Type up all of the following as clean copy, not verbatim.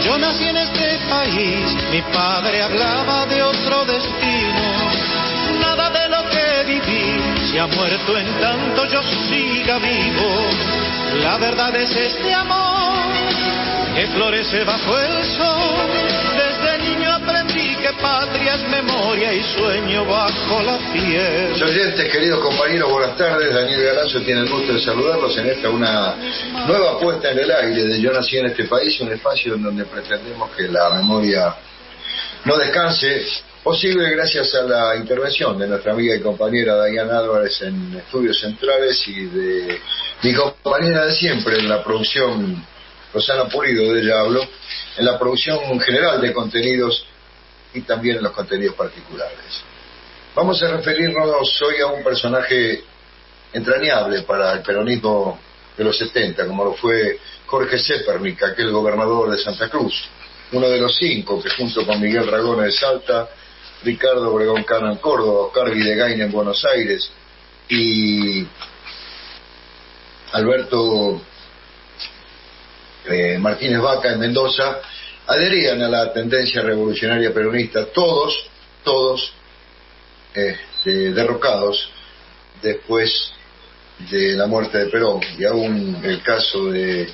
Yo nací en este país, mi padre hablaba de otro destino. Nada de lo que viví se ha muerto en tanto yo siga vivo. La verdad es este amor que florece bajo el sol. Desde niño aprendí que patria es memoria y sueño bajo la piel. Oyentes, queridos compañeros, buenas tardes. Daniel Galazo tiene el gusto de saludarlos en esta una nueva puesta en el aire de Yo nací en este país, un espacio en donde pretendemos que la memoria no descanse, posible gracias a la intervención de nuestra amiga y compañera Dayana Álvarez en Estudios Centrales y de mi compañera de siempre en la producción, Rosana Pulido, de ella hablo, en la producción general de contenidos y también en los contenidos particulares. Vamos a referirnos hoy a un personaje entrañable para el peronismo de los 70, como lo fue Jorge Zepernik, aquel gobernador de Santa Cruz, uno de los 5 que junto con Miguel Ragone de Salta, Ricardo Obregón Cano en Córdoba, Oscar Videgain en Buenos Aires y Alberto Martínez Vaca en Mendoza, adherían a la tendencia revolucionaria peronista, todos derrocados después de la muerte de Perón, y aún el caso de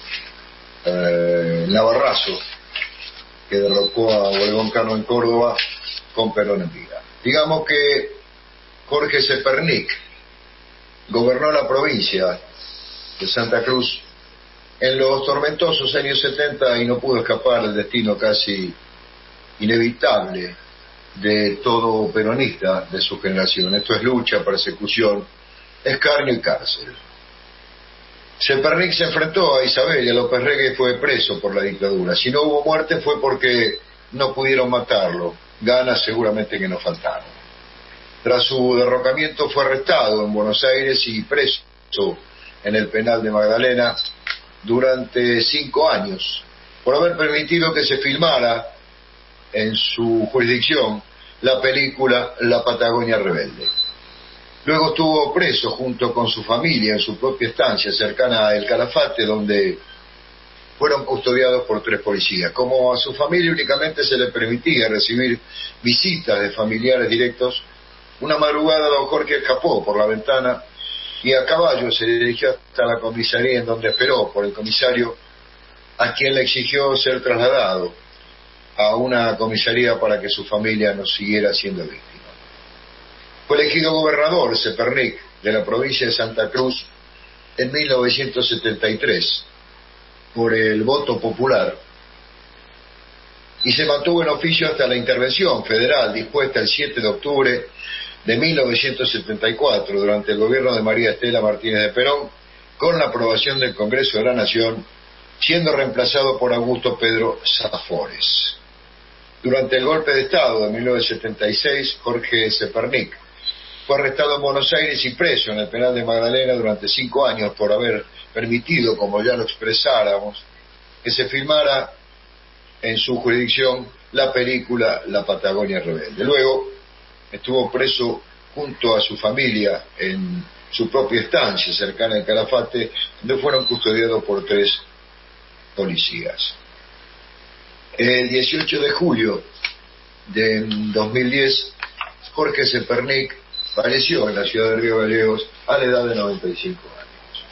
Navarrazo, que derrocó a Obregón Cano en Córdoba con Perón en vida. Digamos que Jorge Zepernik gobernó la provincia de Santa Cruz en los tormentosos años 70 y no pudo escapar del destino casi inevitable de todo peronista de su generación. Esto es lucha, persecución, escarnio y cárcel. Zepernik se enfrentó a Isabel y a López Rega y fue preso por la dictadura. Si no hubo muerte fue porque no pudieron matarlo. Ganas seguramente que no faltaron. Tras su derrocamiento fue arrestado en Buenos Aires y preso en el penal de Magdalena durante 5 años por haber permitido que se filmara en su jurisdicción la película La Patagonia Rebelde. Luego estuvo preso junto con su familia en su propia estancia cercana a El Calafate, donde fueron custodiados por 3 policías. Como a su familia únicamente se le permitía recibir visitas de familiares directos, una madrugada don Jorge escapó por la ventana y a caballo se dirigió hasta la comisaría, en donde esperó por el comisario, a quien le exigió ser trasladado a una comisaría para que su familia no siguiera siendo víctima. Fue elegido gobernador Zepernik de la provincia de Santa Cruz en 1973 por el voto popular y se mantuvo en oficio hasta la intervención federal dispuesta el 7 de octubre de 1974 durante el gobierno de María Estela Martínez de Perón, con la aprobación del Congreso de la Nación, siendo reemplazado por Augusto Pedro Saffores. Durante el golpe de Estado de 1976, Jorge Zepernik fue arrestado en Buenos Aires y preso en el penal de Magdalena durante 5 años por haber permitido, como ya lo expresáramos, que se filmara en su jurisdicción la película La Patagonia Rebelde. Luego estuvo preso junto a su familia en su propia estancia cercana al Calafate, donde fueron custodiados por 3 policías. El 18 de julio de 2010, Jorge Zepernik falleció en la ciudad de Río Gallegos a la edad de 95 años.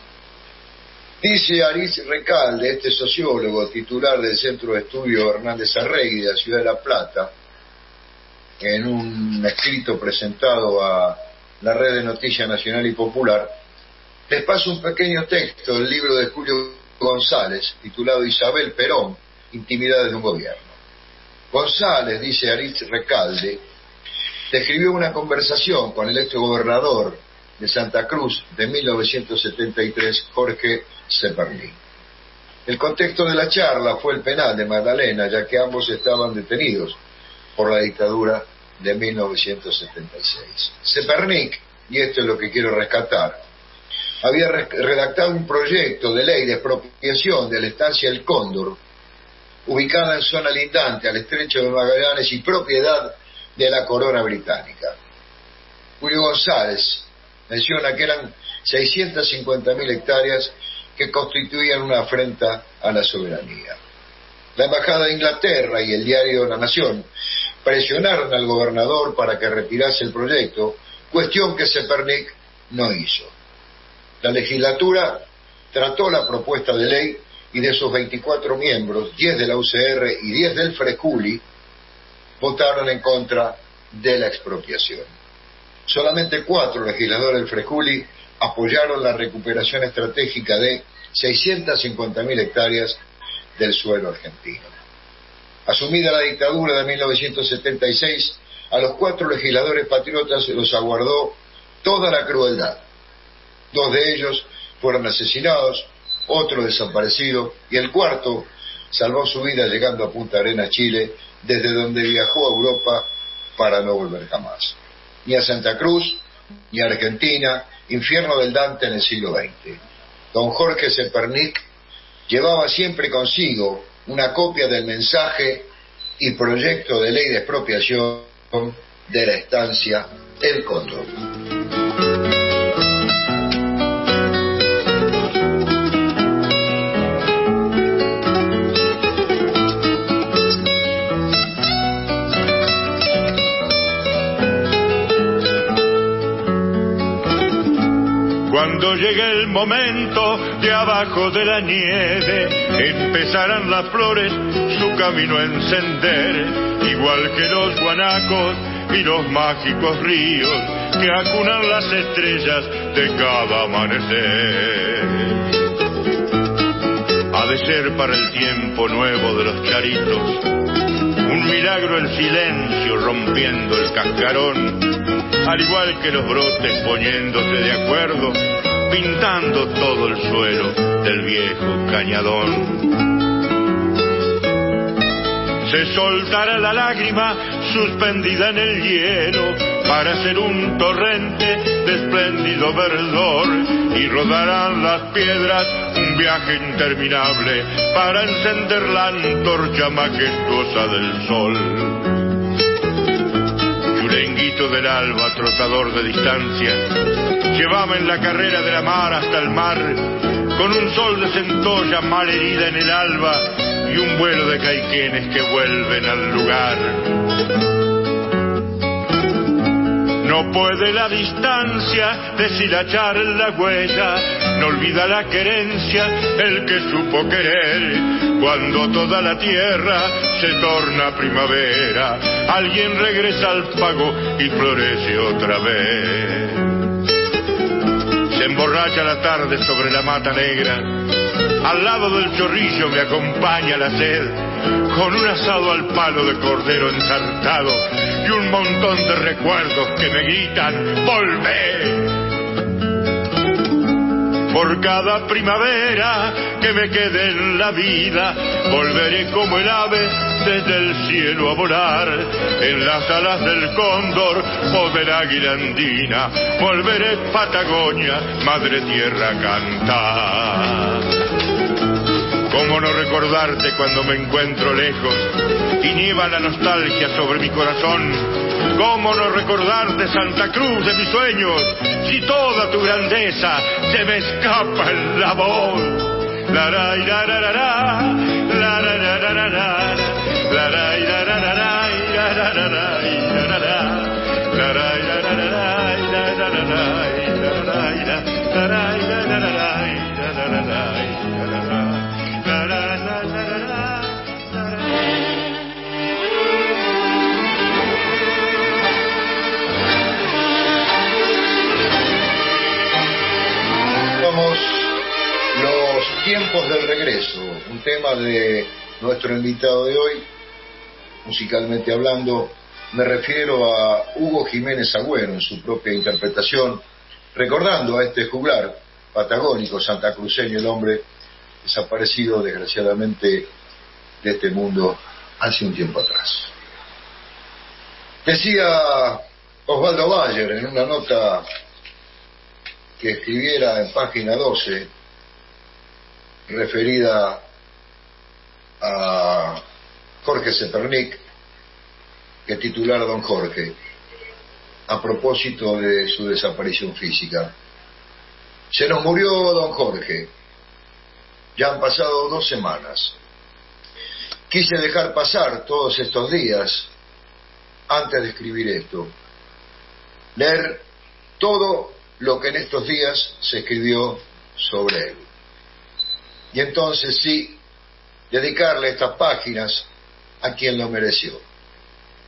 Dice Aritz Recalde, este sociólogo titular del Centro de Estudio Hernández Arregui de la ciudad de La Plata, en un escrito presentado a la Red de Noticias Nacional y Popular, les paso un pequeño texto del libro de Julio González, titulado Isabel Perón, Intimidades de un Gobierno. González, dice Aritz Recalde, describió una conversación con el exgobernador de Santa Cruz de 1973, Jorge Zepernik. El contexto de la charla fue el penal de Magdalena, ya que ambos estaban detenidos por la dictadura de 1976. Zepernik, y esto es lo que quiero rescatar, había redactado un proyecto de ley de expropiación de la estancia El Cóndor, ubicada en zona lindante al estrecho de Magallanes y propiedad de la corona británica. Julio González menciona que eran 650.000 hectáreas que constituían una afrenta a la soberanía. La Embajada de Inglaterra y el diario La Nación presionaron al gobernador para que retirase el proyecto, cuestión que Zepernik no hizo. La legislatura trató la propuesta de ley y de sus 24 miembros, 10 de la UCR y 10 del Freculi, votaron en contra de la expropiación. Solamente 4 legisladores del Freculi apoyaron la recuperación estratégica de 650.000 hectáreas del suelo argentino. Asumida la dictadura de 1976, a los 4 legisladores patriotas los aguardó toda la crueldad. 2 de ellos fueron asesinados, otro desaparecido, y el cuarto salvó su vida llegando a Punta Arenas, Chile, desde donde viajó a Europa para no volver jamás. Ni a Santa Cruz, ni a Argentina, infierno del Dante en el siglo XX. Don Jorge Zepernik llevaba siempre consigo una copia del mensaje y proyecto de ley de expropiación de la estancia El Cóndor. Cuando llegue el momento de abajo de la nieve, empezarán las flores su camino a encender, igual que los guanacos y los mágicos ríos que acunan las estrellas de cada amanecer. Ha de ser para el tiempo nuevo de los charitos un milagro el silencio rompiendo el cascarón, al igual que los brotes poniéndose de acuerdo, pintando todo el suelo del viejo cañadón. Se soltará la lágrima suspendida en el hielo para ser un torrente de espléndido verdor, y rodarán las piedras un viaje interminable para encender la antorcha majestuosa del sol. Chulenguito del alba, trotador de distancia, llévame en la carrera de la mar hasta el mar, con un sol de centolla mal herida en el alba y un vuelo de caiquenes que vuelven al lugar. No puede la distancia deshilachar la huella, no olvida la querencia el que supo querer. Cuando toda la tierra se torna primavera, alguien regresa al pago y florece otra vez. Se emborracha la tarde sobre la mata negra, al lado del chorrillo me acompaña la sed, con un asado al palo de cordero ensartado y un montón de recuerdos que me gritan ¡volvé! Por cada primavera que me quede en la vida, volveré como el ave desde el cielo a volar, en las alas del cóndor o del águila andina, volveré Patagonia, madre tierra a cantar. ¿Cómo no recordarte cuando me encuentro lejos y nieva la nostalgia sobre mi corazón? ¿Cómo no recordarte, Santa Cruz de mis sueños, si toda tu grandeza se me escapa en la voz? La ra la ra ra ra, la ra ra ra ra ra, la ra ra ra ra ra, la ra ra ra ra ra, la ra ra ra ra ra, la ra ra ra ra, la ra ra ra ra. Los tiempos del regreso, un tema de nuestro invitado de hoy, musicalmente hablando. Me refiero a Hugo Jiménez Agüero en su propia interpretación, recordando a este juglar patagónico santacruceño, el hombre desaparecido desgraciadamente de este mundo hace un tiempo atrás. Decía Osvaldo Bayer en una nota que escribiera en página 12, referida a Jorge Zepernik, que titulara Don Jorge: a propósito de su desaparición física. Se nos murió don Jorge. Ya han pasado 2 semanas. Quise dejar pasar todos estos días antes de escribir esto. Leer todo lo que en estos días se escribió sobre él. Y entonces sí, dedicarle estas páginas a quien lo mereció.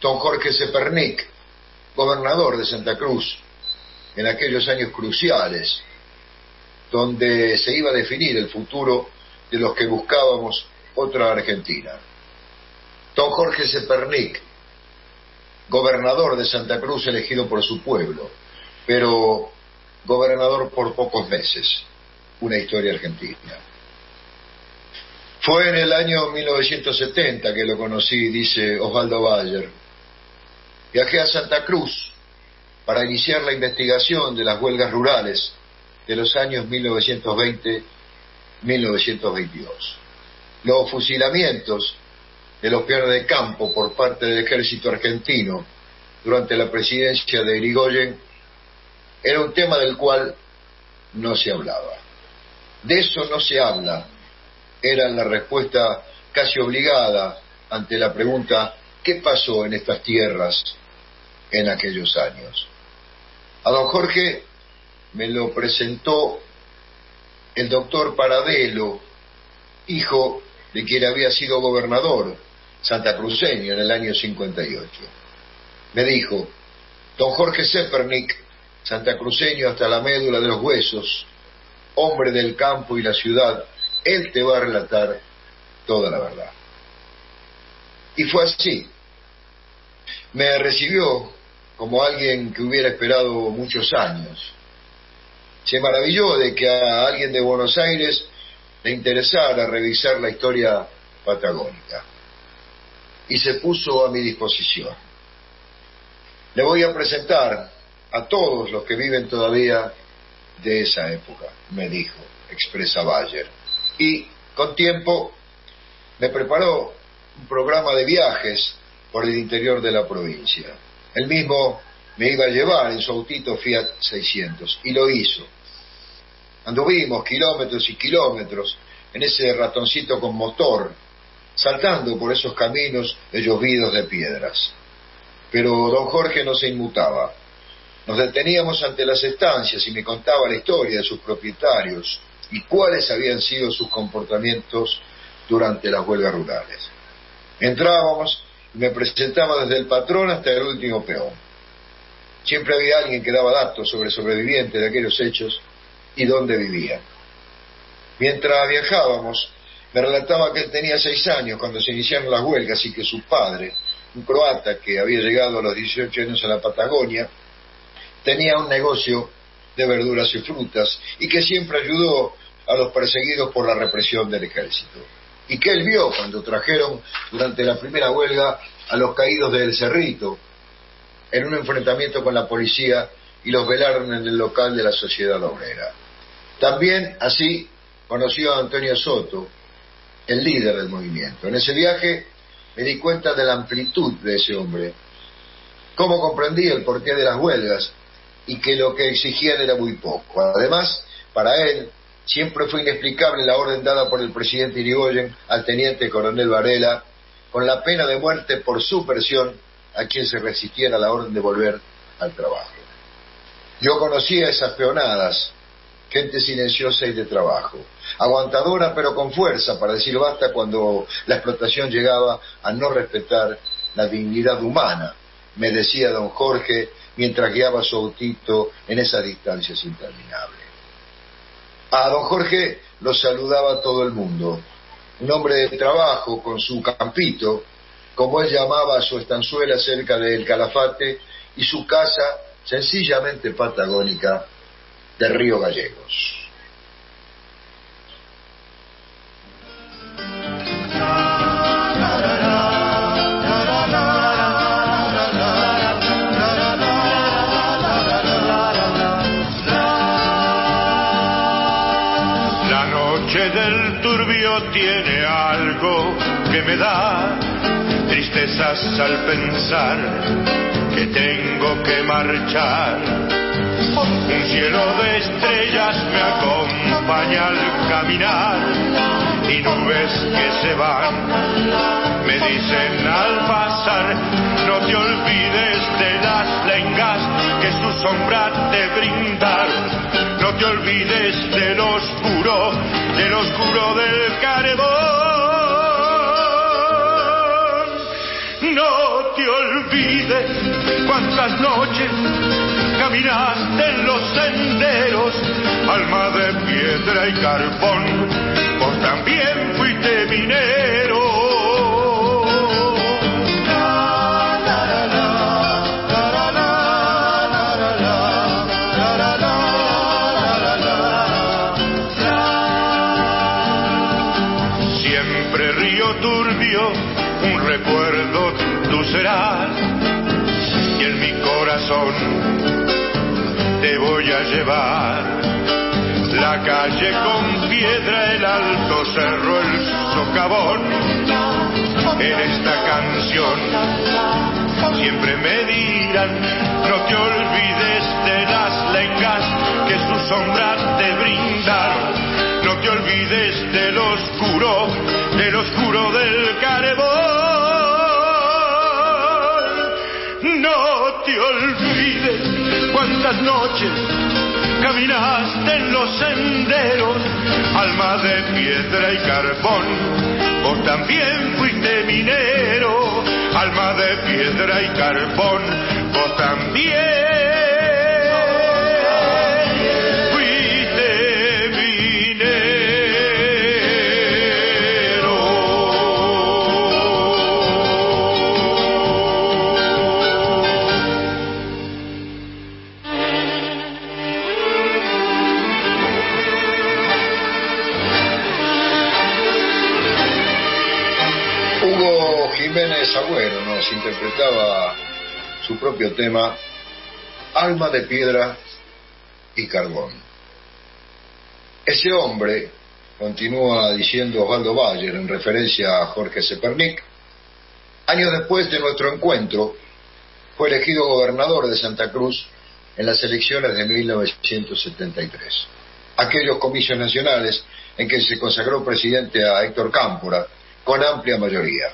Don Jorge Zepernik, gobernador de Santa Cruz, en aquellos años cruciales, donde se iba a definir el futuro de los que buscábamos otra Argentina. Don Jorge Zepernik, gobernador de Santa Cruz elegido por su pueblo, pero gobernador por pocos meses, una historia argentina. Fue en el año 1970 que lo conocí, dice Osvaldo Bayer. Viajé a Santa Cruz para iniciar la investigación de las huelgas rurales de los años 1920-1922. Los fusilamientos de los peones de campo por parte del ejército argentino durante la presidencia de Irigoyen era un tema del cual no se hablaba. De eso no se habla, era la respuesta casi obligada ante la pregunta ¿qué pasó en estas tierras en aquellos años? A don Jorge me lo presentó el doctor Paradelo, hijo de quien había sido gobernador santacruceño en el año 58. Me dijo, don Jorge Zepernik, santacruceño hasta la médula de los huesos, hombre del campo y la ciudad, él te va a relatar toda la verdad. Y fue así. Me recibió como alguien que hubiera esperado muchos años. Se maravilló de que a alguien de Buenos Aires le interesara revisar la historia patagónica. Y se puso a mi disposición. Le voy a presentar a todos los que viven todavía de esa época, me dijo, expresa Bayer. Y con tiempo me preparó un programa de viajes por el interior de la provincia. Él mismo me iba a llevar en su autito Fiat 600 y lo hizo. Anduvimos kilómetros y kilómetros en ese ratoncito con motor, saltando por esos caminos llovidos de piedras. Pero don Jorge no se inmutaba. Nos deteníamos ante las estancias y me contaba la historia de sus propietarios y cuáles habían sido sus comportamientos durante las huelgas rurales. Entrábamos y me presentaba desde el patrón hasta el último peón. Siempre había alguien que daba datos sobre sobrevivientes de aquellos hechos y dónde vivían. Mientras viajábamos, me relataba que él tenía 6 años cuando se iniciaron las huelgas y que su padre, un croata que había llegado a los 18 años a la Patagonia, tenía un negocio de verduras y frutas y que siempre ayudó a los perseguidos por la represión del ejército. Y que él vio cuando trajeron durante la primera huelga a los caídos de El Cerrito en un enfrentamiento con la policía y los velaron en el local de la Sociedad Obrera. También así conoció a Antonio Soto, el líder del movimiento. En ese viaje me di cuenta de la amplitud de ese hombre, cómo comprendía el porqué de las huelgas y que lo que exigían era muy poco. Además, para él siempre fue inexplicable la orden dada por el presidente Irigoyen al teniente coronel Varela con la pena de muerte por subversión a quien se resistiera a la orden de volver al trabajo. Yo conocía esas peonadas, gente silenciosa y de trabajo, aguantadora pero con fuerza para decir basta cuando la explotación llegaba a no respetar la dignidad humana, me decía don Jorge mientras guiaba su autito en esas distancias interminables. A don Jorge lo saludaba todo el mundo, un hombre de trabajo con su campito, como él llamaba a su estanzuela cerca del Calafate, y su casa sencillamente patagónica de Río Gallegos. La noche del Turbio tiene algo que me da tristezas al pensar que tengo que marchar. Un cielo de estrellas me acompaña al caminar y nubes que se van me dicen al pasar: no te olvides de las lengas que su sombra te brindaron. No te olvides del oscuro del carebón. No te olvides cuántas noches caminaste en los senderos, alma de piedra y carbón, vos también fuiste minero. Siempre río turbio, un recuerdo tú serás, y en mi corazón te voy a llevar. La calle con piedra, el alto cerro, el socavón. En esta canción siempre me dirán: no te olvides de las lengas que su sombra te brindaron. No te olvides del oscuro del carebón. No te olvides cuántas noches caminaste en los senderos, alma de piedra y carbón, vos también fuiste minero. Alma de piedra y carbón, vos también fuiste minero. Hugo Jiménez Agüero nos interpretaba su propio tema, Alma de Piedra y Carbón. Ese hombre, continúa diciendo Osvaldo Bayer en referencia a Jorge Zepernik, años después de nuestro encuentro, fue elegido gobernador de Santa Cruz en las elecciones de 1973. Aquellos comicios nacionales en que se consagró presidente a Héctor Cámpora con amplia mayoría.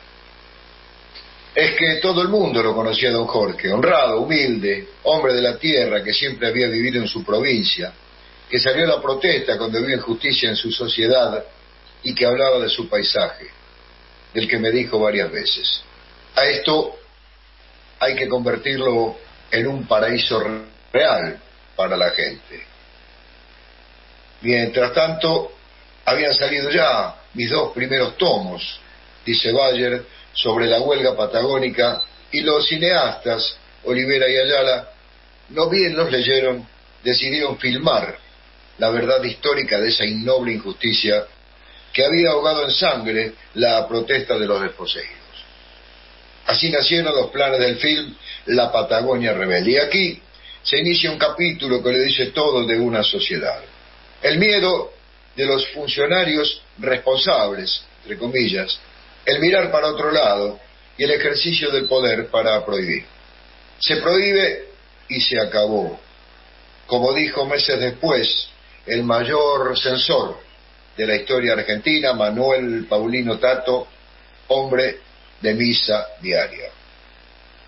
Es que todo el mundo lo conocía a don Jorge, honrado, humilde, hombre de la tierra que siempre había vivido en su provincia, que salió a la protesta cuando había injusticia en su sociedad y que hablaba de su paisaje, del que me dijo varias veces: a esto hay que convertirlo en un paraíso real para la gente. Mientras tanto, habían salido ya mis dos primeros tomos, dice Bayer, sobre la huelga patagónica, y los cineastas, Olivera y Ayala, no bien los leyeron, decidieron filmar la verdad histórica de esa innoble injusticia que había ahogado en sangre la protesta de los desposeídos. Así nacieron los planes del film La Patagonia Rebelde. Y aquí se inicia un capítulo que le dice todo de una sociedad. El miedo de los funcionarios responsables, entre comillas, el mirar para otro lado y el ejercicio del poder para prohibir. Se prohíbe y se acabó. Como dijo meses después el mayor censor de la historia argentina, Manuel Paulino Tato, hombre de misa diaria.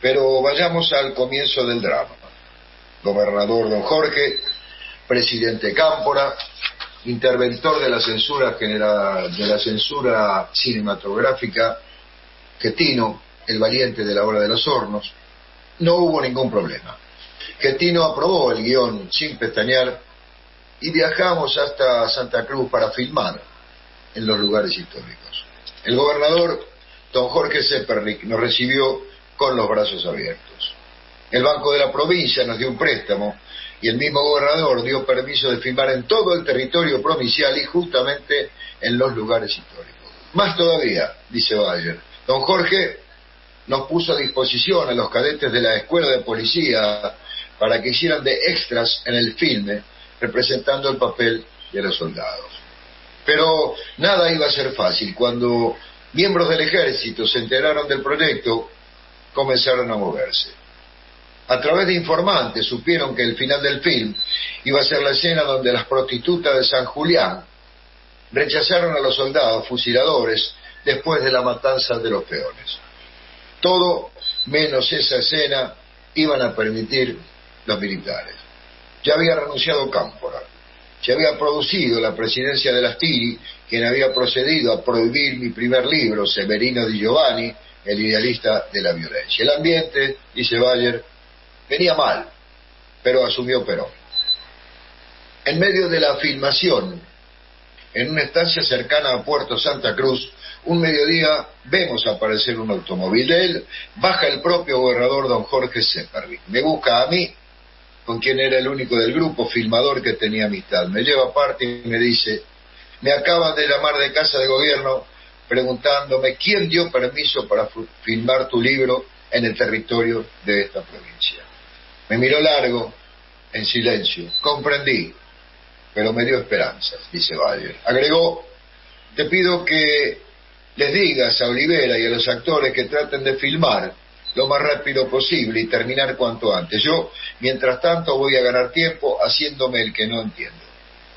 Pero vayamos al comienzo del drama. Gobernador don Jorge, presidente Cámpora, interventor de la censura general, de la censura cinematográfica, Getino, el valiente de la hora de los hornos. No hubo ningún problema. Getino aprobó el guión sin pestañear y viajamos hasta Santa Cruz para filmar en los lugares históricos. El gobernador, don Jorge Zepernik, nos recibió con los brazos abiertos. El Banco de la Provincia nos dio un préstamo y el mismo gobernador dio permiso de filmar en todo el territorio provincial y justamente en los lugares históricos. Más todavía, dice Bayer, don Jorge nos puso a disposición a los cadetes de la Escuela de Policía para que hicieran de extras en el filme, representando el papel de los soldados. Pero nada iba a ser fácil. Cuando Miembros del ejército se enteraron del proyecto, comenzaron a moverse. A través de informantes supieron que el final del film iba a ser la escena donde las prostitutas de San Julián rechazaron a los soldados fusiladores después de la matanza de los peones. Todo menos esa escena iban a permitir los militares. Ya había renunciado Cámpora, se había producido la presidencia de Lastiri, quien había procedido a prohibir mi primer libro, Severino Di Giovanni, el idealista de la violencia. El ambiente, dice Bayer, venía mal, pero asumió Perón. En medio de la filmación, en una estancia cercana a Puerto Santa Cruz, un mediodía vemos aparecer un automóvil. De él baja el propio gobernador don Jorge Zepernik. Me busca a mí, con quien era el único del grupo filmador que tenía amistad. Me lleva aparte y me dice: me acaban de llamar de casa de gobierno preguntándome quién dio permiso para filmar tu libro en el territorio de esta provincia. Me miró largo, en silencio. Comprendí, pero me dio esperanzas, dice Bayer. Agregó: te pido que les digas a Olivera y a los actores que traten de filmar lo más rápido posible y terminar cuanto antes. Yo, mientras tanto, voy a ganar tiempo haciéndome el que no entiendo.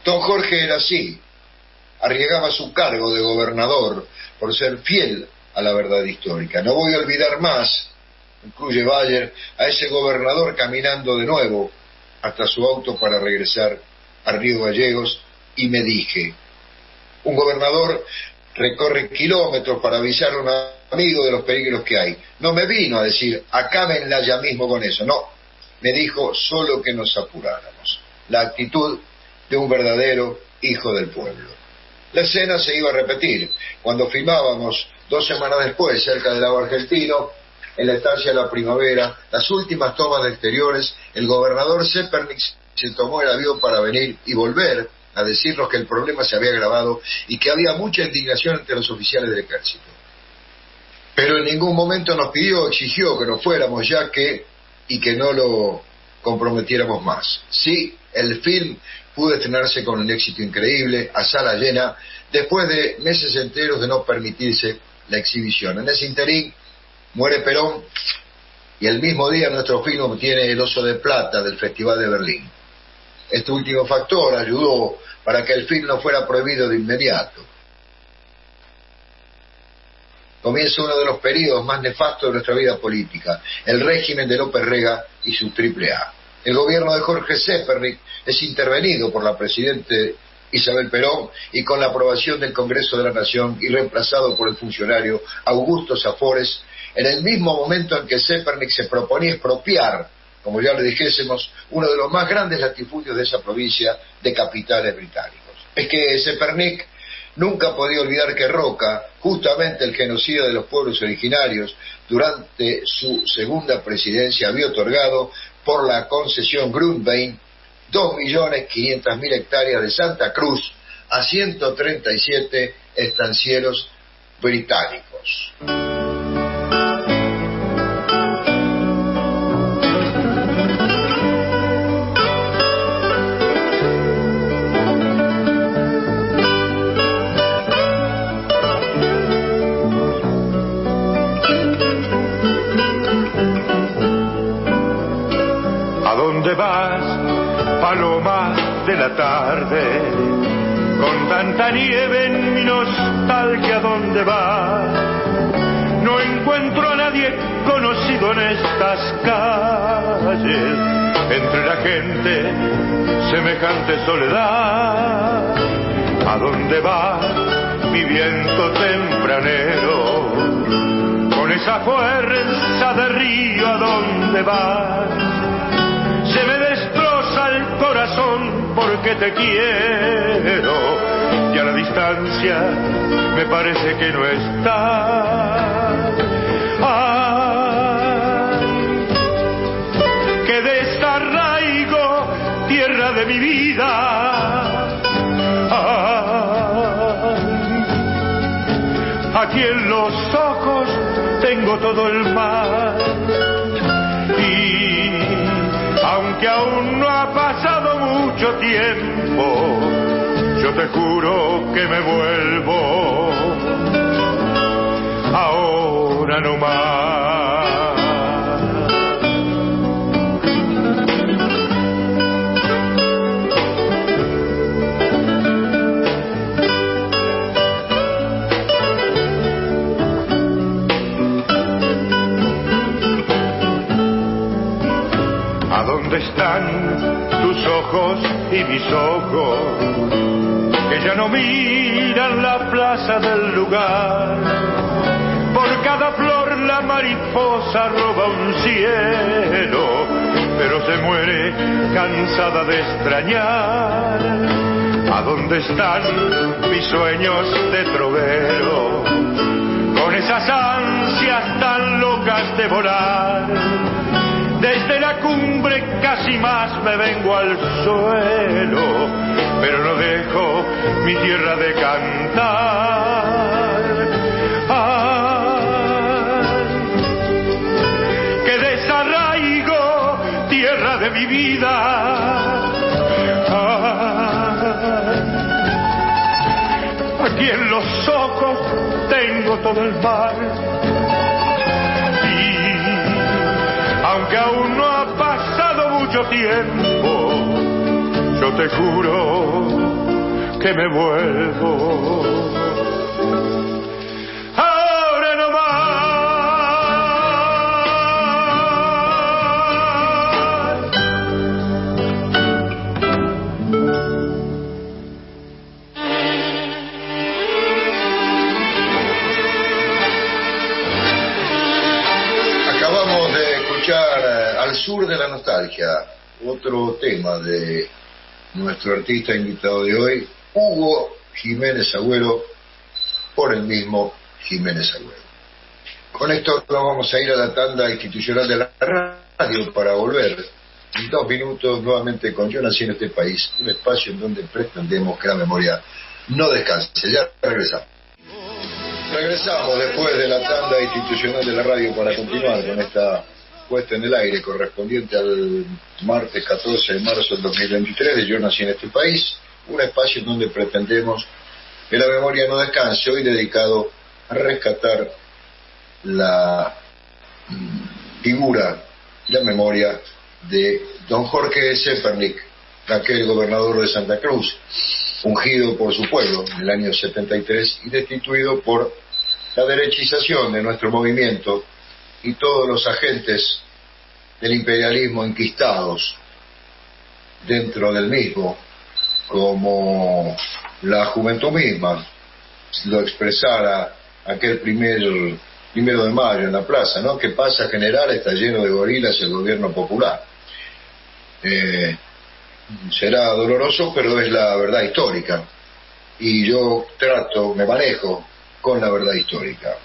Don Jorge era así. Arriesgaba su cargo de gobernador por ser fiel a la verdad histórica. No voy a olvidar más, concluye Bayer, a ese gobernador caminando de nuevo hasta su auto para regresar a Río Gallegos, y me dije: un gobernador recorre kilómetros para avisar a un amigo de los peligros que hay. No me vino a decir: acábenla ya mismo con eso. No, me dijo solo que nos apuráramos. La actitud de un verdadero hijo del pueblo. La escena se iba a repetir. Cuando filmábamos 2 semanas después, cerca del lago Argentino, en la estancia de la Primavera, las últimas tomas de exteriores, el gobernador Zepernik se tomó el avión para venir y volver a decirnos que el problema se había agravado y que había mucha indignación entre los oficiales del ejército. Pero en ningún momento nos pidió o exigió que nos fuéramos y que no lo comprometiéramos más. Sí, el film pudo estrenarse con un éxito increíble, a sala llena, después de meses enteros de no permitirse la exhibición. En ese interín muere Perón y el mismo día nuestro film obtiene el Oso de Plata del Festival de Berlín. Este último factor ayudó para que el film no fuera prohibido de inmediato. Comienza uno de los periodos más nefastos de nuestra vida política, el régimen de López Rega y su AAA. El gobierno de Jorge Zepernik es intervenido por la presidente Isabel Perón y con la aprobación del Congreso de la Nación y reemplazado por el funcionario Augusto Safores, en el mismo momento en que Zepernik se proponía expropiar, como ya le dijésemos, uno de los más grandes latifundios de esa provincia de capitales británicos. Es que Zepernik nunca podía olvidar que Roca, justamente el genocida de los pueblos originarios, durante su segunda presidencia había otorgado por la concesión Grundbein 2.500.000 hectáreas de Santa Cruz a 137 estancieros británicos. ¿Dónde vas, paloma de la tarde? Con tanta nieve en mi nostalgia, ¿dónde vas? No encuentro a nadie conocido en estas calles, entre la gente, semejante soledad. ¿A dónde vas, mi viento tempranero? Con esa fuerza de río, ¿a dónde vas? Se me destroza el corazón porque te quiero y a la distancia me parece que no estás. Ay, que desarraigo, tierra de mi vida. Ay, aquí en los ojos tengo todo el mar. Aunque aún no ha pasado mucho tiempo, yo te juro que me vuelvo ahora no más. ¿A dónde están tus ojos y mis ojos, que ya no miran la plaza del lugar? Por cada flor la mariposa roba un cielo, pero se muere cansada de extrañar. ¿A dónde están mis sueños de trovero, con esas ansias tan locas de volar? Desde la cumbre casi más me vengo al suelo, pero no dejo mi tierra de cantar. ¡Ay! ¡Qué desarraigo, tierra de mi vida! ¡Ay! Aquí en los ojos tengo todo el mar. Aunque aún no ha pasado mucho tiempo, yo te juro que me vuelvo ahora no más. Acabamos de escuchar Al sur de la nostalgia, otro tema de nuestro artista invitado de hoy, Hugo Jiménez Agüero, por el mismo Jiménez Agüero. Con esto nos vamos a ir a la tanda institucional de la radio para volver en 2 minutos nuevamente con Yo Nací en Este País, un espacio en donde pretendemos que la memoria no descanse. Ya regresamos. Regresamos después de la tanda institucional de la radio para continuar con esta puesta en el aire correspondiente al martes 14 de marzo del 2023 de Yo Nací en Este País, un espacio en donde pretendemos que la memoria no descanse, hoy dedicado a rescatar la figura, la memoria de don Jorge Zepernik, aquel gobernador de Santa Cruz, ungido por su pueblo en el año 73 y destituido por la derechización de nuestro movimiento y todos los agentes del imperialismo enquistados dentro del mismo, como la juventud misma lo expresara aquel primero de mayo en la plaza, ¿no? ¿Qué pasa, general? Está lleno de gorilas el gobierno popular. Será doloroso, pero es la verdad histórica. Y yo me manejo con la verdad histórica.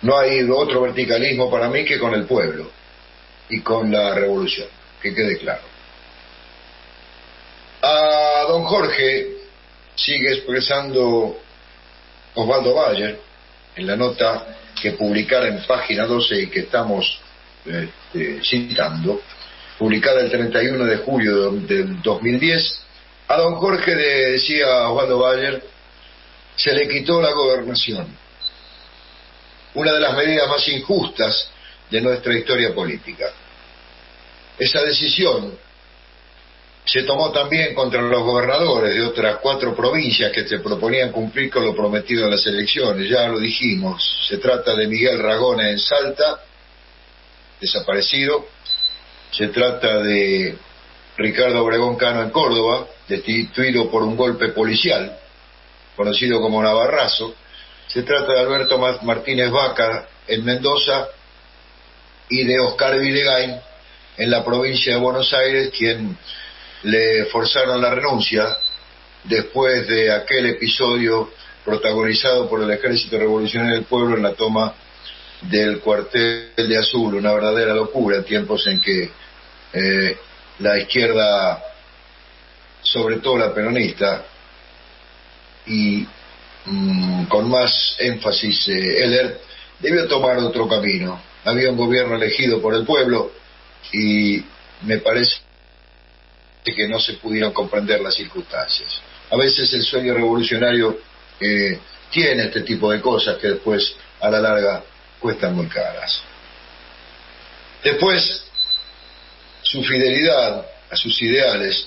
No hay otro verticalismo para mí que con el pueblo y con la revolución, que quede claro. A don Jorge sigue expresando Osvaldo Bayer en la nota que publicara en página 12 y que estamos citando, publicada el 31 de julio del 2010. A don Jorge, decía Osvaldo Bayer, se le quitó la gobernación, una de las medidas más injustas de nuestra historia política. Esa decisión se tomó también contra los gobernadores de otras 4 provincias que se proponían cumplir con lo prometido en las elecciones. Ya lo dijimos, se trata de Miguel Ragone en Salta, desaparecido. Se trata de Ricardo Obregón Cano en Córdoba, destituido por un golpe policial, conocido como Navarrazo. Se trata de Alberto Martínez Vaca en Mendoza y de Oscar Videgain en la provincia de Buenos Aires, quien le forzaron la renuncia después de aquel episodio protagonizado por el Ejército Revolucionario del Pueblo en la toma del cuartel de Azul, una verdadera locura, en tiempos en que la izquierda, sobre todo la peronista, y con más énfasis el debió tomar otro camino. Había un gobierno elegido por el pueblo y me parece que no se pudieron comprender las circunstancias. A veces el sueño revolucionario tiene este tipo de cosas que después, a la larga, cuestan muy caras. Después, su fidelidad a sus ideales,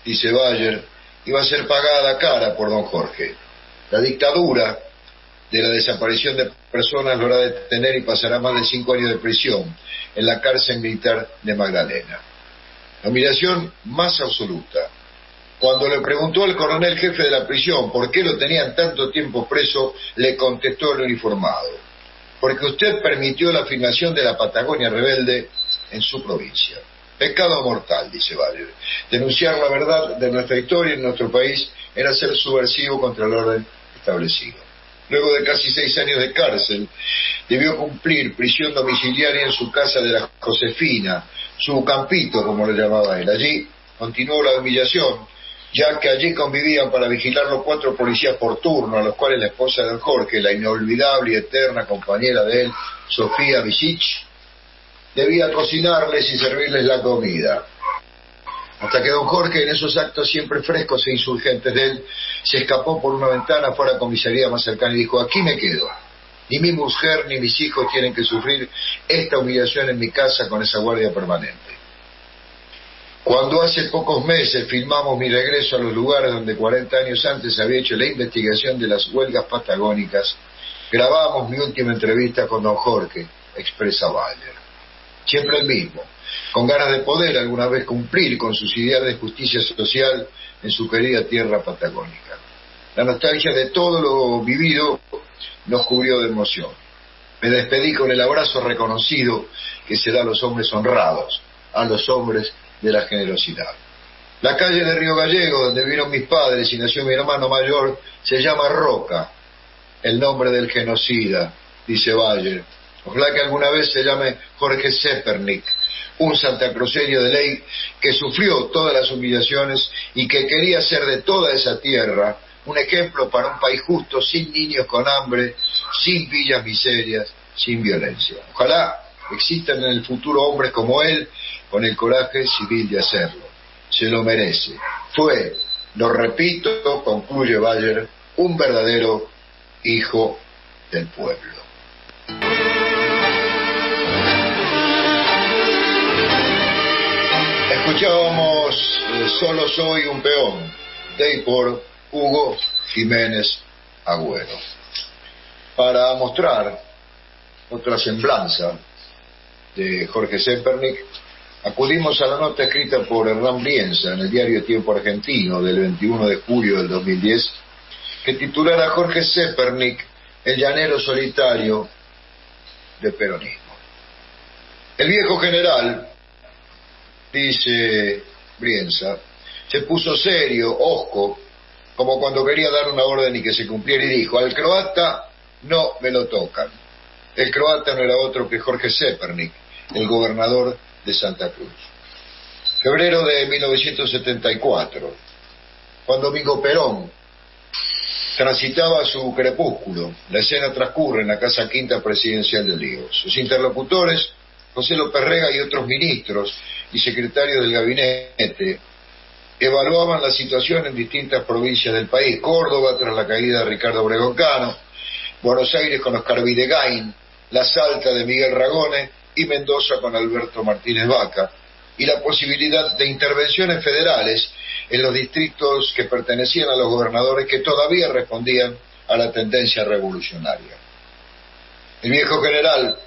dice Bayer, iba a ser pagada cara por don Jorge. La dictadura de la desaparición de personas lo hará detener y pasará más de 5 años de prisión en la cárcel militar de Magdalena. La humillación más absoluta. Cuando le preguntó al coronel jefe de la prisión por qué lo tenían tanto tiempo preso, le contestó el uniformado: porque usted permitió la filmación de la Patagonia rebelde en su provincia. Pecado mortal, dice Bayer. Denunciar la verdad de nuestra historia en nuestro país era ser subversivo contra el orden establecido. Luego de casi 6 años de cárcel, debió cumplir prisión domiciliaria en su casa de la Josefina, su campito, como le llamaba él. Allí continuó la humillación, ya que allí convivían para vigilarlo 4 policías por turno, a los cuales la esposa de don Jorge, la inolvidable y eterna compañera de él, Sofía Visich, debía cocinarles y servirles la comida. Hasta que don Jorge, en esos actos siempre frescos e insurgentes de él, se escapó por una ventana fuera a la comisaría más cercana y dijo: aquí me quedo. Ni mi mujer ni mis hijos tienen que sufrir esta humillación en mi casa con esa guardia permanente. Cuando hace pocos meses filmamos mi regreso a los lugares donde 40 años antes había hecho la investigación de las huelgas patagónicas, grabamos mi última entrevista con don Jorge, expresa Bayer. Siempre el mismo, con ganas de poder alguna vez cumplir con sus ideales de justicia social en su querida tierra patagónica. La nostalgia de todo lo vivido nos cubrió de emoción. Me despedí con el abrazo reconocido que se da a los hombres honrados, a los hombres de la generosidad. La calle de Río Gallego, donde vivieron mis padres y nació mi hermano mayor, se llama Roca, el nombre del genocida, dice Bayer. Ojalá que alguna vez se llame Jorge Zepernik, un santacruceño de ley que sufrió todas las humillaciones y que quería hacer de toda esa tierra un ejemplo para un país justo, sin niños con hambre, sin villas miserias, sin violencia. Ojalá existan en el futuro hombres como él, con el coraje civil de hacerlo. Se lo merece. Fue, lo repito, concluye Bayer, un verdadero hijo del pueblo. Escuchábamos Solo soy un peón, de y por Hugo Jiménez Agüero. Para mostrar otra semblanza de Jorge Zepernik, acudimos a la nota escrita por Hernán Brienza en el diario Tiempo Argentino del 21 de julio del 2010, que titulara Jorge Zepernik, el llanero solitario del peronismo. El viejo general, dice Brienza, se puso serio, hosco, como cuando quería dar una orden y que se cumpliera, y dijo: al croata no me lo tocan. El croata no era otro que Jorge Zepernik, el gobernador de Santa Cruz. Febrero de 1974, Juan Domingo Perón transitaba su crepúsculo. La escena transcurre en la Casa Quinta Presidencial de Ríos. Sus interlocutores, José López Rega y otros ministros y secretarios del gabinete, evaluaban la situación en distintas provincias del país: Córdoba tras la caída de Ricardo Obregón Cano, Buenos Aires con Oscar Videgain, La Salta de Miguel Ragone y Mendoza con Alberto Martínez Vaca, y la posibilidad de intervenciones federales en los distritos que pertenecían a los gobernadores que todavía respondían a la tendencia revolucionaria. El viejo general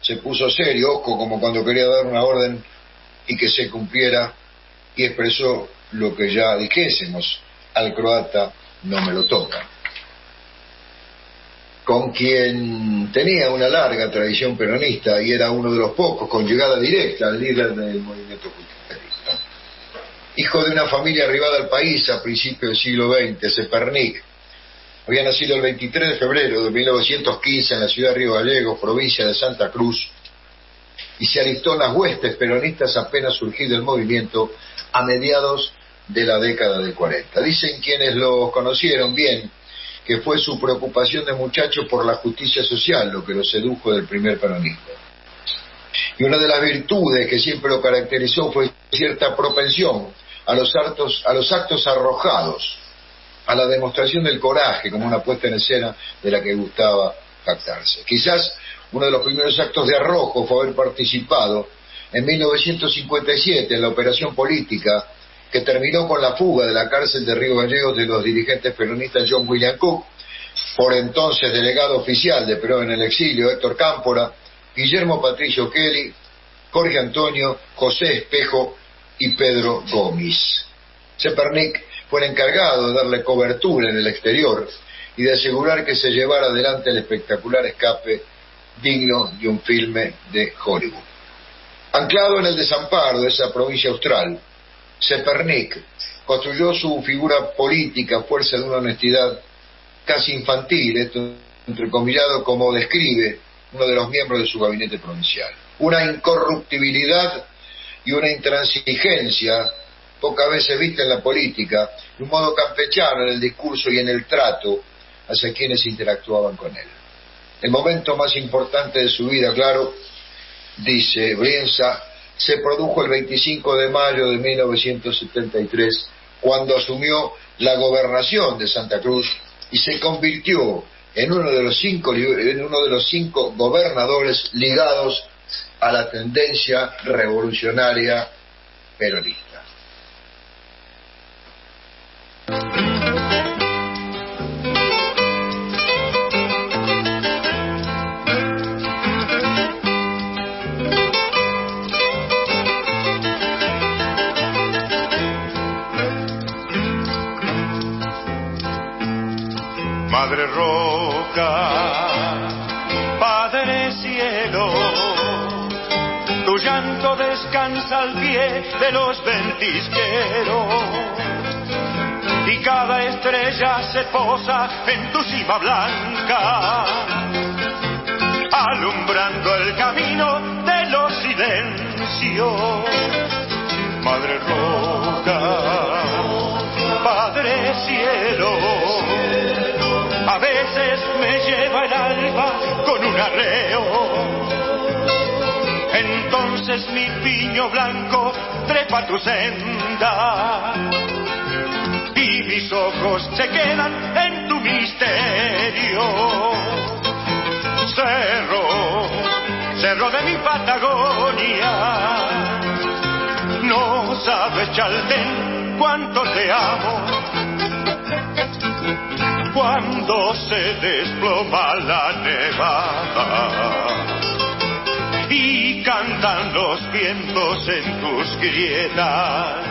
se puso serio, ojo, como cuando quería dar una orden y que se cumpliera, y expresó lo que ya dijésemos: al croata no me lo toca. Con quien tenía una larga tradición peronista y era uno de los pocos con llegada directa al líder del movimiento culturalista. Hijo de una familia arribada al país a principios del siglo XX, Zepernik había nacido el 23 de febrero de 1915 en la ciudad de Río Gallegos, provincia de Santa Cruz, y se alistó en las huestes peronistas apenas surgido el movimiento a mediados de la década del 40. Dicen quienes lo conocieron bien que fue su preocupación de muchacho por la justicia social lo que lo sedujo del primer peronismo. Y una de las virtudes que siempre lo caracterizó fue cierta propensión a los actos arrojados, a la demostración del coraje como una puesta en escena de la que gustaba jactarse. Quizás uno de los primeros actos de arrojo fue haber participado en 1957 en la operación política que terminó con la fuga de la cárcel de Río Gallegos de los dirigentes peronistas John William Cook, por entonces delegado oficial de Perón en el exilio Héctor Cámpora, Guillermo Patricio Kelly, Jorge Antonio, José Espejo y Pedro Gómez. Zepernik fue el encargado de darle cobertura en el exterior y de asegurar que se llevara adelante el espectacular escape digno de un filme de Hollywood. Anclado en el desamparo de esa provincia austral, Zepernik construyó su figura política a fuerza de una honestidad casi infantil, esto entrecomillado como describe uno de los miembros de su gabinete provincial. Una incorruptibilidad y una intransigencia pocas veces vista en la política, de un modo campechano en el discurso y en el trato hacia quienes interactuaban con él. El momento más importante de su vida, claro, dice Brienza, se produjo el 25 de mayo de 1973, cuando asumió la gobernación de Santa Cruz y se convirtió en uno de los cinco gobernadores ligados a la tendencia revolucionaria peronista. Madre Roca, Padre Cielo, tu llanto descansa al pie de los ventisqueros y cada estrella se posa en tu cima blanca, alumbrando el camino de los silencios. Madre Roca, Padre Cielo, a veces me lleva el alba con un arreo, entonces mi piño blanco trepa tu senda y mis ojos se quedan en tu misterio. Cerro, cerro de mi Patagonia, no sabes, Chaltén, cuánto te amo. Cuando se desploma la nevada y cantan los vientos en tus grietas,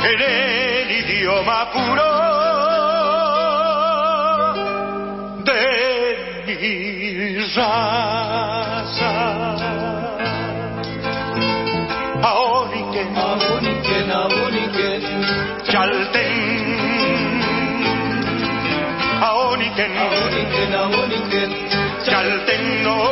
en el idioma puro de mi raza. Aoniken, Aoniken, Aoniken, Chaltén. Aoniken, Aoniken, Aoniken, Chaltén, no.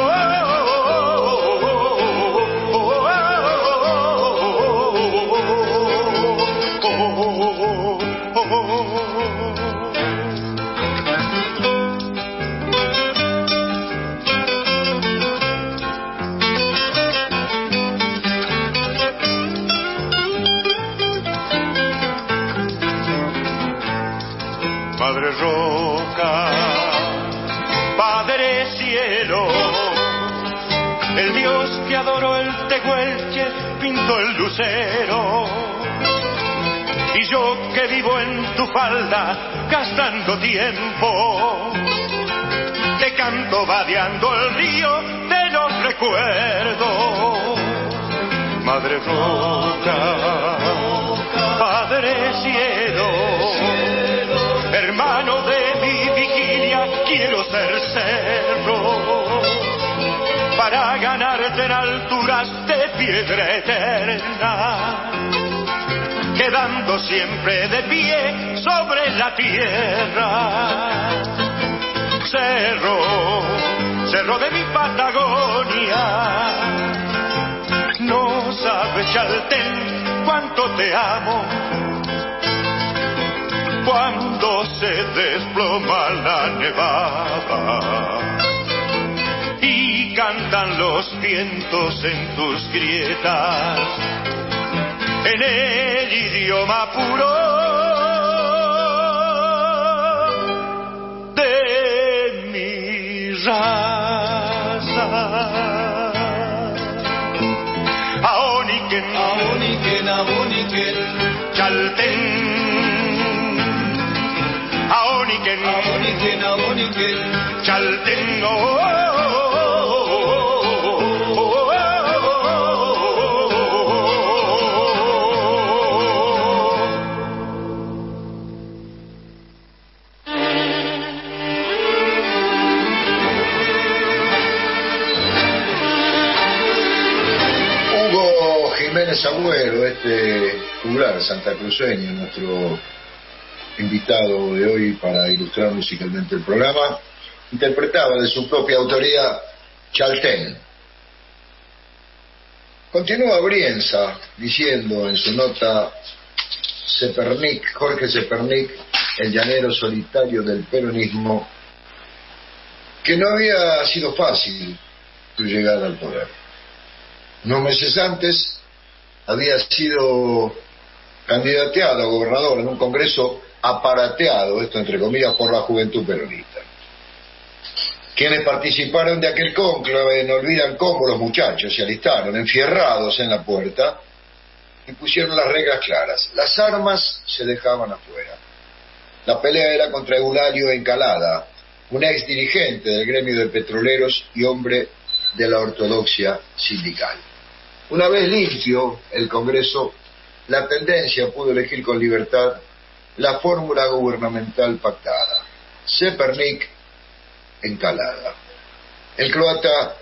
Madre Roca, Padre Cielo, el Dios que adoró el tehuelche pintó el lucero, y yo que vivo en tu falda gastando tiempo, te canto vadeando el río de los recuerdos. Madre Roca, Padre Cielo, hermano de mi vigilia, quiero ser cerro para ganarte en alturas de piedra eterna, quedando siempre de pie sobre la tierra. Cerro, cerro de mi Patagonia, no sabes, Chaltén, cuánto te amo. Cuando se desploma la nevada y cantan los vientos en tus grietas, en el idioma puro Chaltén, Aoniquén, Aoniquén, Aoniquén, Chaltén, Hugo Jiménez Agüero, este juglar santacruceño, nuestro invitado de hoy para ilustrar musicalmente el programa, interpretaba de su propia autoría Chaltén. Continúa Brienza diciendo en su nota: Jorge Zepernik, el llanero solitario del peronismo, que no había sido fácil su llegada al poder. Unos meses antes había sido candidateado a gobernador en un congreso aparateado, esto entre comillas, por la juventud peronista. Quienes participaron de aquel cónclave no olvidan cómo los muchachos se alistaron, enfierrados en la puerta, y pusieron las reglas claras. Las armas se dejaban afuera. La pelea era contra Eulario Encalada, un ex dirigente del gremio de petroleros y hombre de la ortodoxia sindical. Una vez limpio el Congreso, la tendencia pudo elegir con libertad la fórmula gubernamental pactada: Zepernik, Encalada. El croata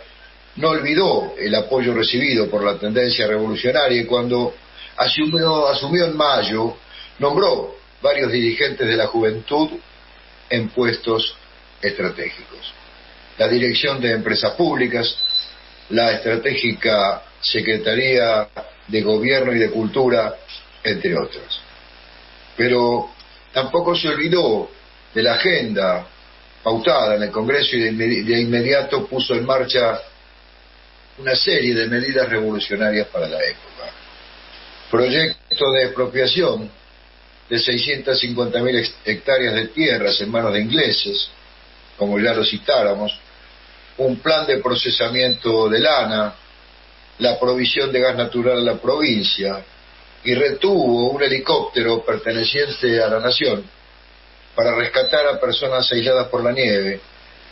no olvidó el apoyo recibido por la tendencia revolucionaria y cuando asumió en mayo, nombró varios dirigentes de la juventud en puestos estratégicos: la dirección de empresas públicas, la estratégica Secretaría de Gobierno y de Cultura, entre otros. Pero tampoco se olvidó de la agenda pautada en el Congreso y de inmediato puso en marcha una serie de medidas revolucionarias para la época. Proyecto de expropiación de 650.000 hectáreas de tierras en manos de ingleses, como ya lo citáramos, un plan de procesamiento de lana, la provisión de gas natural a la provincia, y retuvo un helicóptero perteneciente a la nación para rescatar a personas aisladas por la nieve,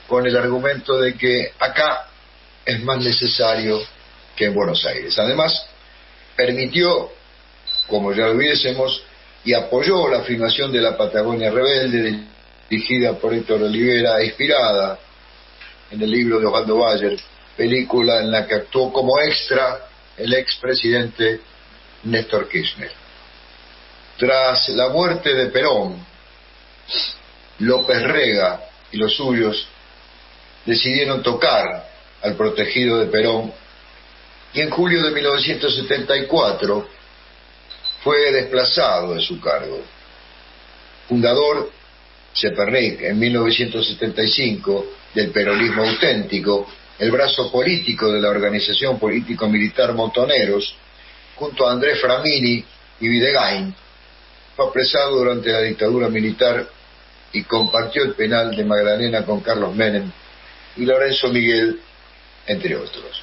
con el argumento de que acá es más necesario que en Buenos Aires. Además, permitió, como ya lo viésemos, y apoyó la filmación de La Patagonia Rebelde, dirigida por Héctor Olivera, inspirada en el libro de Osvaldo Bayer, película en la que actuó como extra el expresidente Néstor Kirchner. Tras la muerte de Perón, López Rega y los suyos decidieron tocar al protegido de Perón y en julio de 1974 fue desplazado de su cargo. Fundador, Zepernik, en 1975, del peronismo auténtico, el brazo político de la organización político-militar Montoneros, junto a Andrés Framini y Videgain, fue apresado durante la dictadura militar y compartió el penal de Magdalena con Carlos Menem y Lorenzo Miguel, entre otros.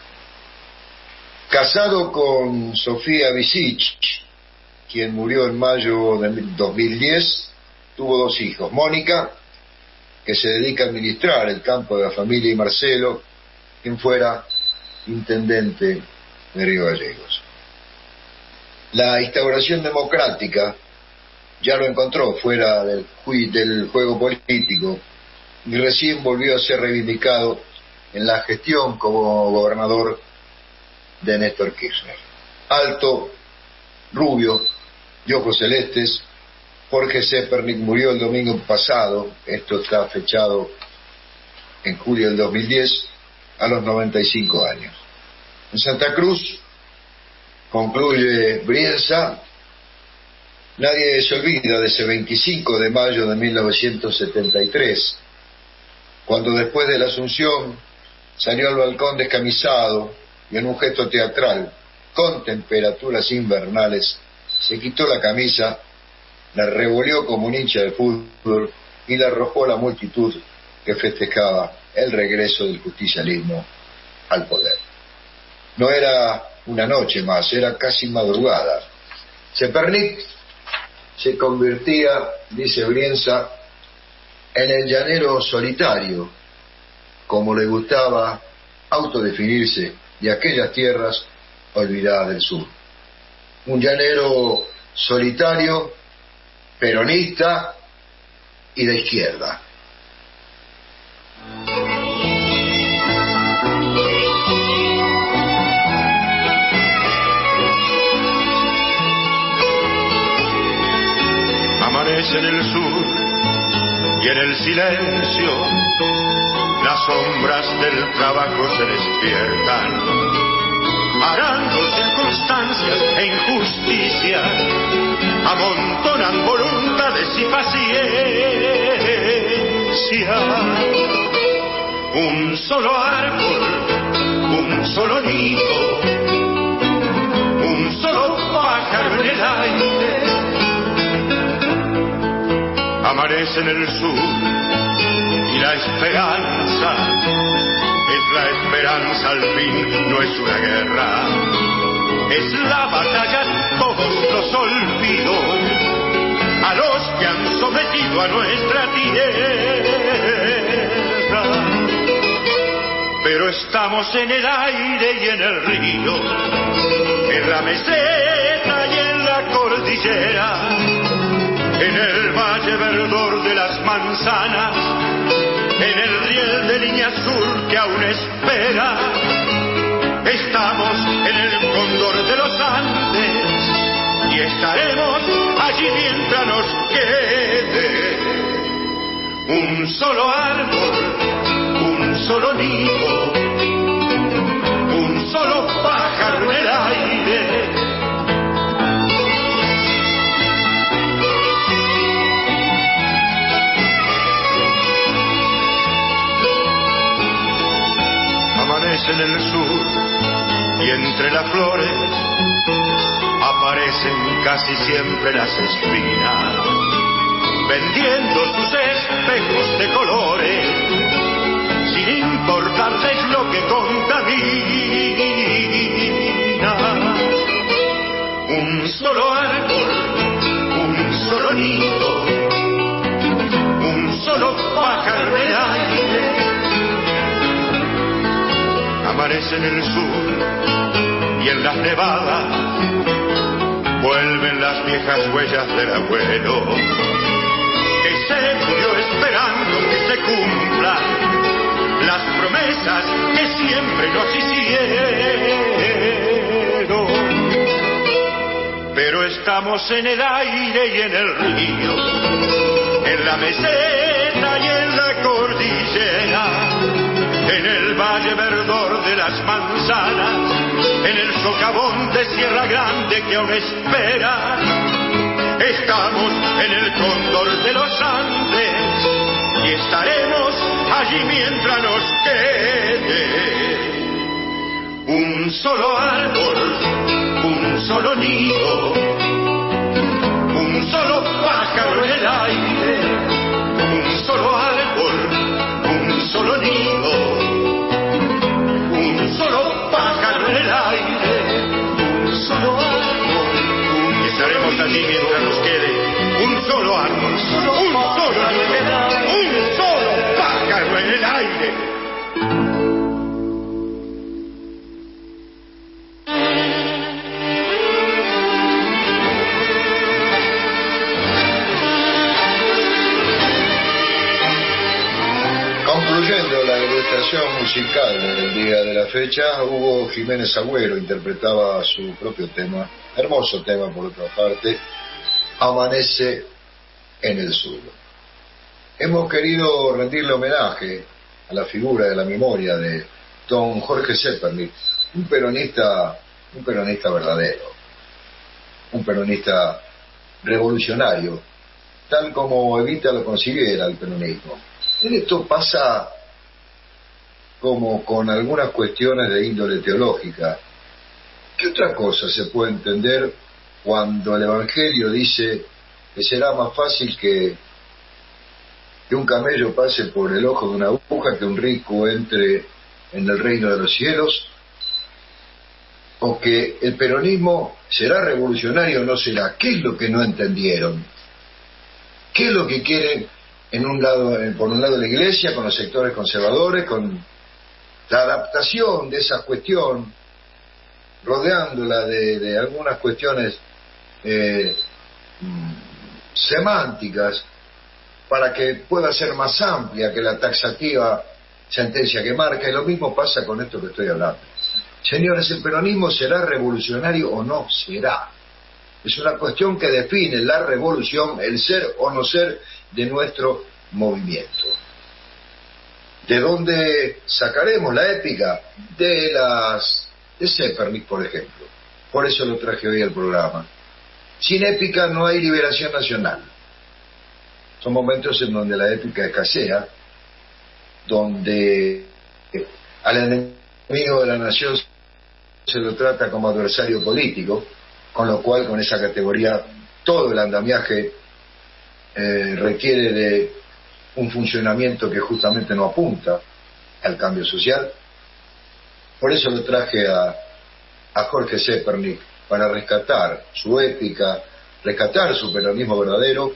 Casado con Sofía Visich, quien murió en mayo de 2010, tuvo dos hijos: Mónica, que se dedica a administrar el campo de la familia, y Marcelo, quien fuera intendente de Río Gallegos. La instauración democrática ya lo encontró fuera del juego político y recién volvió a ser reivindicado en la gestión como gobernador de Néstor Kirchner. Alto, rubio, de ojos celestes, Jorge Zepernik murió el domingo pasado, esto está fechado en julio del 2010, a los 95 años. En Santa Cruz, concluye Brienza, nadie se olvida de ese 25 de mayo de 1973, cuando después de la Asunción salió al balcón descamisado y en un gesto teatral, con temperaturas invernales, se quitó la camisa, la revolvió como un hincha de fútbol y la arrojó a la multitud que festejaba el regreso del justicialismo al poder. No era una noche más, era casi madrugada, Zepernik se convertía, dice Brienza, en el llanero solitario, como le gustaba autodefinirse, de aquellas tierras olvidadas del sur. Un llanero solitario, peronista y de izquierda. Amanece en el sur y en el silencio las sombras del trabajo se despiertan, arando circunstancias e injusticias, amontonan voluntades y paciencia. Un solo árbol, un solo nido, un solo pájaro en el aire. Amanece en el sur y la esperanza es la esperanza al fin, no es una guerra, es la batalla de todos los olvidos, a los que han sometido a nuestra tierra. Pero estamos en el aire y en el río, en la meseta y en la cordillera, en el valle verdor de las manzanas, en el riel de línea azul que aún espera. Estamos en el cóndor de los Andes y estaremos allí mientras nos quede un solo árbol, un solo nido, un solo pájaro en el aire. En el sur y entre las flores aparecen casi siempre las espinas, vendiendo sus espejos de colores, sin importarles lo que contamina. Un solo árbol, un solo nido, un solo pájaro en el aire. Amanece en el sur y en las nevadas vuelven las viejas huellas del abuelo, que se murió esperando que se cumplan las promesas que siempre nos hicieron. Pero estamos en el aire y en el río, en la meseta y en la cordillera, en el valle verdor de las manzanas, en el socavón de Sierra Grande que aún espera. Estamos en el cóndor de los Andes y estaremos allí mientras nos quede un solo árbol, un solo nido, un solo pájaro en el aire, un solo árbol, un solo nido, un solo pájaro en el aire, un solo árbol, y estaremos allí mientras nos quede un solo árbol, un solo nido, un solo pájaro en el aire. Concluyendo la ilustración musical del día de la fecha, Hugo Jiménez Agüero interpretaba su propio tema, hermoso tema por otra parte, Amanece en el sur. Hemos querido rendirle homenaje a la figura de la memoria de don Jorge Zepernik, un peronista verdadero, un peronista revolucionario, tal como Evita lo considera el peronismo. En esto pasa como con algunas cuestiones de índole teológica. ¿Qué otra cosa se puede entender cuando el Evangelio dice que será más fácil que un camello pase por el ojo de una aguja, que un rico entre en el reino de los cielos? o que el peronismo será revolucionario o no será. ¿Qué es lo que no entendieron? ¿Qué es lo que quieren por un lado la Iglesia, con los sectores conservadores, con la adaptación de esa cuestión, rodeándola de algunas cuestiones semánticas, para que pueda ser más amplia que la taxativa sentencia que marca? Y lo mismo pasa con esto que estoy hablando. Señores, ¿el peronismo será revolucionario o no será? Es una cuestión que define la revolución, el ser o no ser de nuestro movimiento. ¿De dónde sacaremos la épica? De Zepernik, por ejemplo. Por eso lo traje hoy al programa. Sin épica no hay liberación nacional. Son momentos en donde la épica escasea, donde al enemigo de la nación se lo trata como adversario político, con lo cual con esa categoría todo el andamiaje requiere de un funcionamiento que justamente no apunta al cambio social. Por eso lo traje a Jorge Zepernik, para rescatar su épica, rescatar su peronismo verdadero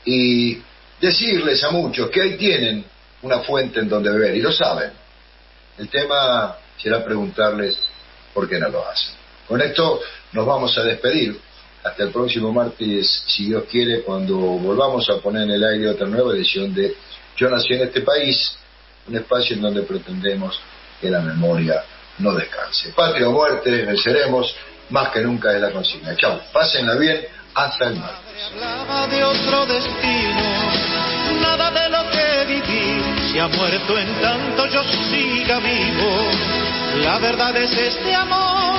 y decirles a muchos que ahí tienen una fuente en donde beber, y lo saben. El tema será preguntarles por qué no lo hacen. Con esto nos vamos a despedir. Hasta el próximo martes, si Dios quiere, cuando volvamos a poner en el aire otra nueva edición de Yo nací en este país, un espacio en donde pretendemos que la memoria no descanse. Patria o muerte, venceremos, más que nunca es la consigna. Chao, pásenla bien, hasta el martes. Hablaba de otro destino, nada de lo que viví se ha muerto en tanto yo siga vivo. La verdad es este amor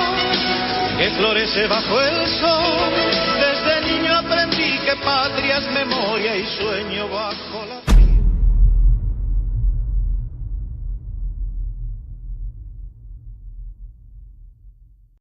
que florece bajo el sol. Desde niño aprendí que patria es memoria y sueño bajo la...